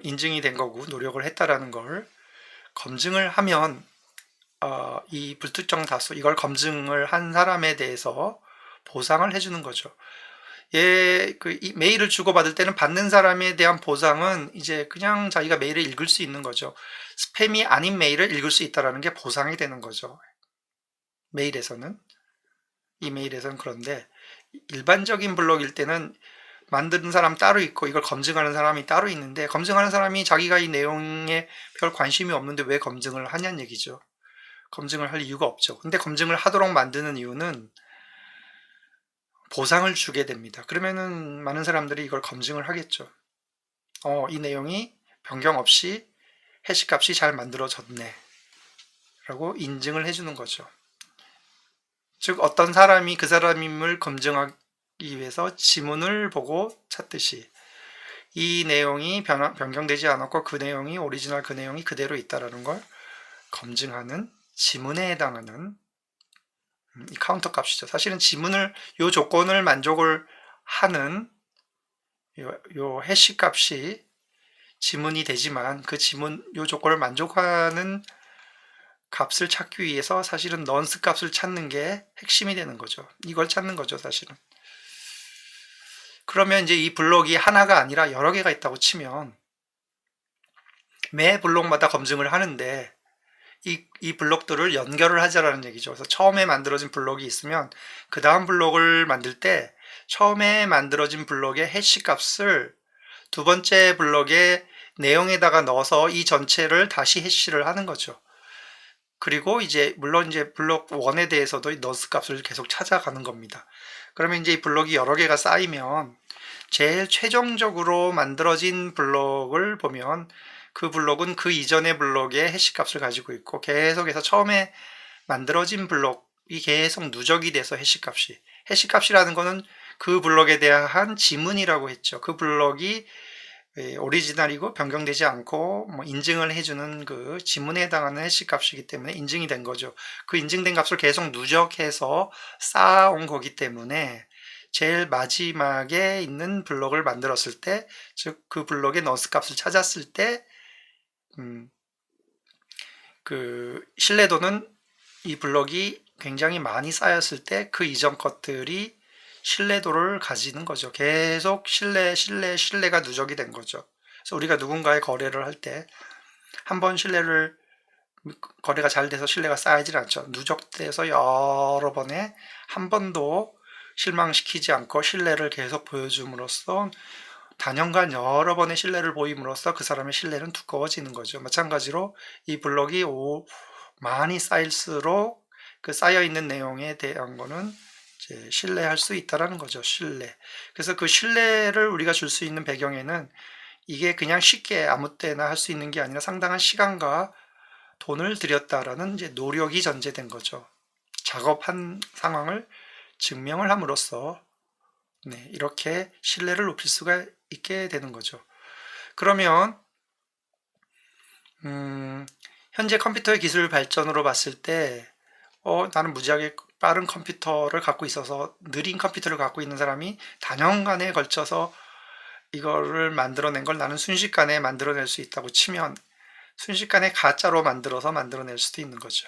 Speaker 1: 인증이 된 거고 노력을 했다라는 걸 검증을 하면 이 불특정 다수 이걸 검증을 한 사람에 대해서 보상을 해주는 거죠. 이 메일을 주고받을 때는 받는 사람에 대한 보상은 이제 그냥 자기가 메일을 읽을 수 있는 거죠. 스팸이 아닌 메일을 읽을 수 있다는 게 보상이 되는 거죠. 이메일에서는 그런데 일반적인 블록일 때는 만드는 사람 따로 있고 이걸 검증하는 사람이 따로 있는데 검증하는 사람이 자기가 이 내용에 별 관심이 없는데 왜 검증을 하냐는 얘기죠. 검증을 할 이유가 없죠. 근데 검증을 하도록 만드는 이유는 보상을 주게 됩니다. 그러면은 많은 사람들이 이걸 검증을 하겠죠. 이 내용이 변경 없이 해시값이 잘 만들어졌네 라고 인증을 해주는 거죠. 즉 어떤 사람이 그 사람임을 검증하기 위해서 지문을 보고 찾듯이 이 내용이 변경되지 않았고 그 내용이 오리지널 그 내용이 그대로 있다는 걸 검증하는 지문에 해당하는 이 카운터 값이죠. 사실은 지문을 요 조건을 만족을 하는 요 해시 값이 지문이 되지만 그 지문 요 조건을 만족하는 값을 찾기 위해서 사실은 넌스 값을 찾는 게 핵심이 되는 거죠. 이걸 찾는 거죠, 사실은. 그러면 이제 이 블록이 하나가 아니라 여러 개가 있다고 치면 매 블록마다 검증을 하는데 이 블록들을 연결을 하자라는 얘기죠. 그래서 처음에 만들어진 블록이 있으면 그 다음 블록을 만들 때 처음에 만들어진 블록의 해시 값을 두 번째 블록의 내용에다가 넣어서 이 전체를 다시 해시를 하는 거죠. 그리고 이제 물론 이제 블록 1에 대해서도 넌스 값을 계속 찾아가는 겁니다. 그러면 이제 이 블록이 여러 개가 쌓이면 제일 최종적으로 만들어진 블록을 보면 그 블록은 그 이전의 블록의 해시 값을 가지고 있고 계속해서 처음에 만들어진 블록이 계속 누적이 돼서 해시 값이라는 거는 그 블록에 대한 지문이라고 했죠. 그 블록이 오리지널이고 변경되지 않고 뭐 인증을 해주는 그 지문에 해당하는 해시 값이기 때문에 인증이 된 거죠. 그 인증된 값을 계속 누적해서 쌓아온 거기 때문에 제일 마지막에 있는 블록을 만들었을 때, 즉 그 블록의 넌스 값을 찾았을 때, 그 신뢰도는 이 블록이 굉장히 많이 쌓였을 때 그 이전 것들이 신뢰도를 가지는 거죠. 계속 신뢰가 누적이 된 거죠. 그래서 우리가 누군가의 거래를 할 때 한 번 거래가 잘 돼서 신뢰가 쌓이질 않죠. 누적돼서 여러 번에 한 번도 실망시키지 않고 신뢰를 계속 보여줌으로써 단연간 여러 번의 신뢰를 보임으로써 그 사람의 신뢰는 두꺼워지는 거죠. 마찬가지로 이 블록이 많이 쌓일수록 그 쌓여있는 내용에 대한 거는 이제 신뢰할 수 있다라는 거죠. 신뢰. 그래서 그 신뢰를 우리가 줄 수 있는 배경에는 이게 그냥 쉽게 아무 때나 할 수 있는 게 아니라 상당한 시간과 돈을 들였다라는 이제 노력이 전제된 거죠. 작업한 상황을 증명을 함으로써 이렇게 신뢰를 높일 수가 있게 되는 거죠. 그러면 현재 컴퓨터의 기술 발전으로 봤을 때 나는 무지하게 빠른 컴퓨터를 갖고 있어서 느린 컴퓨터를 갖고 있는 사람이 단연간에 걸쳐서 이거를 만들어낸 걸 나는 순식간에 만들어낼 수 있다고 치면 순식간에 가짜로 만들어서 만들어낼 수도 있는 거죠.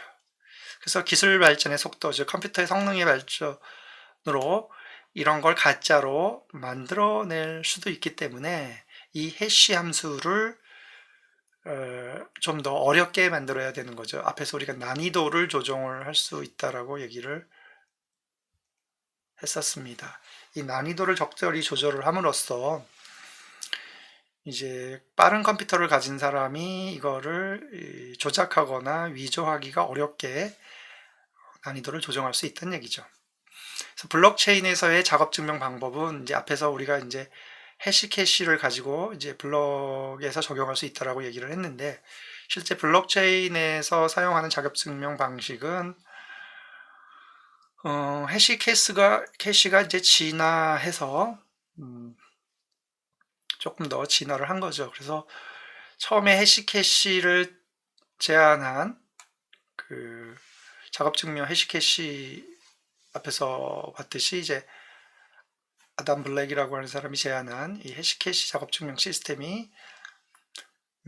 Speaker 1: 그래서 기술 발전의 속도, 즉 컴퓨터의 성능의 발전으로 이런 걸 가짜로 만들어낼 수도 있기 때문에 이 해시 함수를 좀 더 어렵게 만들어야 되는 거죠. 앞에서 우리가 난이도를 조정을 할 수 있다라고 얘기를 했었습니다. 이 난이도를 적절히 조절을 함으로써 이제 빠른 컴퓨터를 가진 사람이 이거를 조작하거나 위조하기가 어렵게 난이도를 조정할 수 있다는 얘기죠. 그래서 블록체인에서의 작업 증명 방법은 이제 앞에서 우리가 이제 해시캐시를 가지고 이제 블록에서 적용할 수 있다라고 얘기를 했는데, 실제 블록체인에서 사용하는 작업 증명 방식은 캐시가 이제 진화해서 조금 더 진화를 한 거죠. 그래서 처음에 해시캐시를 제안한 그 작업 증명 해시캐시 앞에서 봤듯이 이제 아담 블랙이라고 하는 사람이 제안한 이 해시캐시 작업 증명 시스템이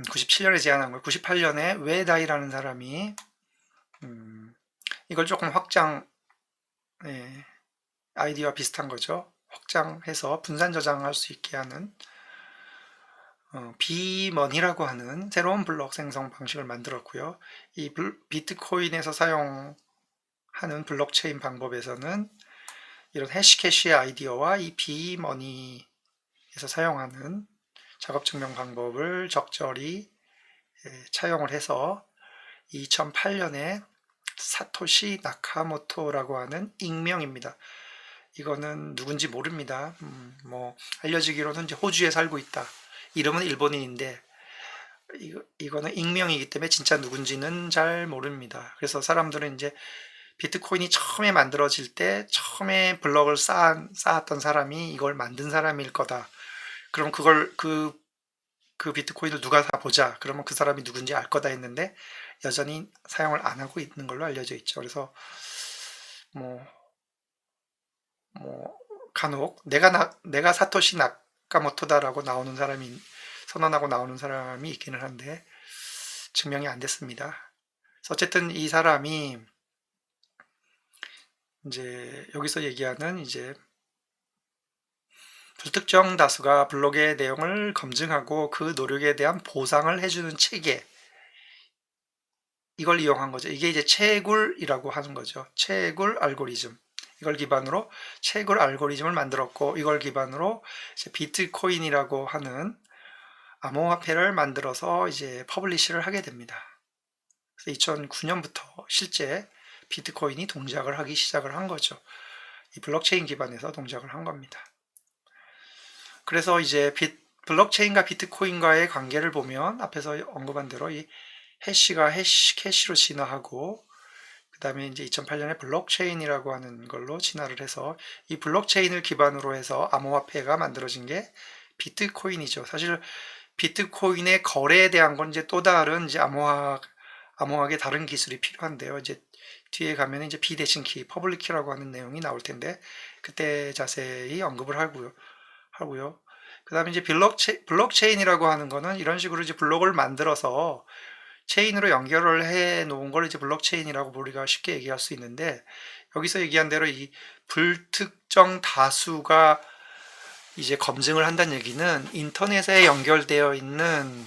Speaker 1: 97년에 제안한 거예요. 98년에 웨다이라는 사람이 이걸 조금 아이디어와 비슷한 거죠. 확장해서 분산 저장할 수 있게 하는 비머니라고 하는 새로운 블록 생성 방식을 만들었고요. 이 비트코인에서 사용하는 블록체인 방법에서는 이런 해시캐시의 아이디어와 이 비머니에서 사용하는 작업 증명 방법을 적절히 차용을 해서 2008년에 사토시 나카모토라고 하는 익명입니다. 이거는 누군지 모릅니다. 뭐 알려지기로는 이제 호주에 살고 있다. 이름은 일본인인데 이거는 익명이기 때문에 진짜 누군지는 잘 모릅니다. 그래서 사람들은 이제 비트코인이 처음에 만들어질 때 처음에 블록을 쌓았던 사람이 이걸 만든 사람일 거다. 그럼 그 비트코인을 누가 사보자. 그러면 그 사람이 누군지 알 거다 했는데 여전히 사용을 안 하고 있는 걸로 알려져 있죠. 그래서 뭐 간혹 내가 사토시 나카모토다라고 선언하고 나오는 사람이 있기는 한데 증명이 안 됐습니다. 그래서 어쨌든 이 사람이 이제 여기서 얘기하는 이제 불특정 다수가 블록의 내용을 검증하고 그 노력에 대한 보상을 해주는 체계, 이걸 이용한 거죠. 이게 이제 채굴이라고 하는 거죠. 채굴 알고리즘. 이걸 기반으로 채굴 알고리즘을 만들었고, 이걸 기반으로 이제 비트코인이라고 하는 암호화폐를 만들어서 이제 퍼블리시를 하게 됩니다. 그래서 2009년부터 실제 비트코인이 동작을 하기 시작을 한 거죠. 이 블록체인 기반에서 동작을 한 겁니다. 그래서 이제 블록체인과 비트코인과의 관계를 보면 앞에서 언급한 대로 이 해시가 해시캐시로 진화하고 그 다음에 이제 2008년에 블록체인이라고 하는 걸로 진화를 해서 이 블록체인을 기반으로 해서 암호화폐가 만들어진 게 비트코인이죠. 사실 비트코인의 거래에 대한 건 이제 또 다른 이제 암호학의 다른 기술이 필요한데요. 이제 뒤에 가면 이제 비 대신 키, 퍼블릭 키라고 하는 내용이 나올 텐데 그때 자세히 언급을 하고요. 그 다음에 이제 블록체인이라고 하는 거는 이런 식으로 이제 블록을 만들어서 체인으로 연결을 해 놓은 걸 이제 블록체인이라고 우리가 쉽게 얘기할 수 있는데, 여기서 얘기한 대로 이 불특정 다수가 이제 검증을 한다는 얘기는 인터넷에 연결되어 있는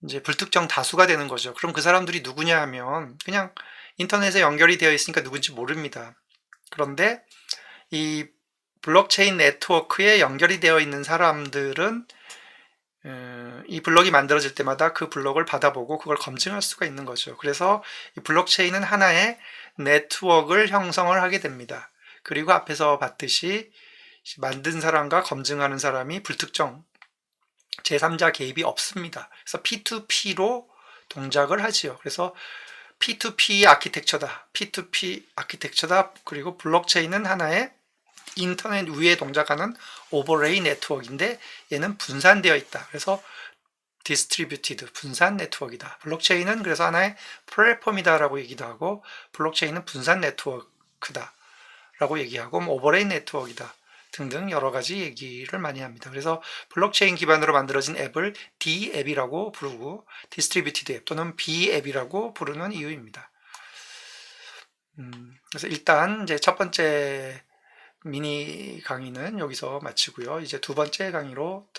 Speaker 1: 이제 불특정 다수가 되는 거죠. 그럼 그 사람들이 누구냐 하면 그냥 인터넷에 연결이 되어 있으니까 누군지 모릅니다. 그런데 이 블록체인 네트워크에 연결이 되어 있는 사람들은 이 블록이 만들어질 때마다 그 블록을 받아보고 그걸 검증할 수가 있는 거죠. 그래서 이 블록체인은 하나의 네트워크를 형성을 하게 됩니다. 그리고 앞에서 봤듯이 만든 사람과 검증하는 사람이 불특정 제3자 개입이 없습니다. 그래서 P2P로 동작을 하지요. 그래서 P2P 아키텍처다. 그리고 블록체인은 하나의 인터넷 위에 동작하는 오버레이 네트워크인데 얘는 분산되어 있다. 그래서 디스트리뷰티드, 분산 네트워크이다. 블록체인은 그래서 하나의 플랫폼이다라고 얘기도 하고, 블록체인은 분산 네트워크다 라고 얘기하고, 오버레이 네트워크이다 등등 여러 가지 얘기를 많이 합니다. 그래서 블록체인 기반으로 만들어진 앱을 D앱이라고 부르고 디스트리뷰티드 앱 또는 B앱이라고 부르는 이유입니다. 그래서 일단 이제 첫 번째 미니 강의는 여기서 마치고요. 이제 두 번째 강의로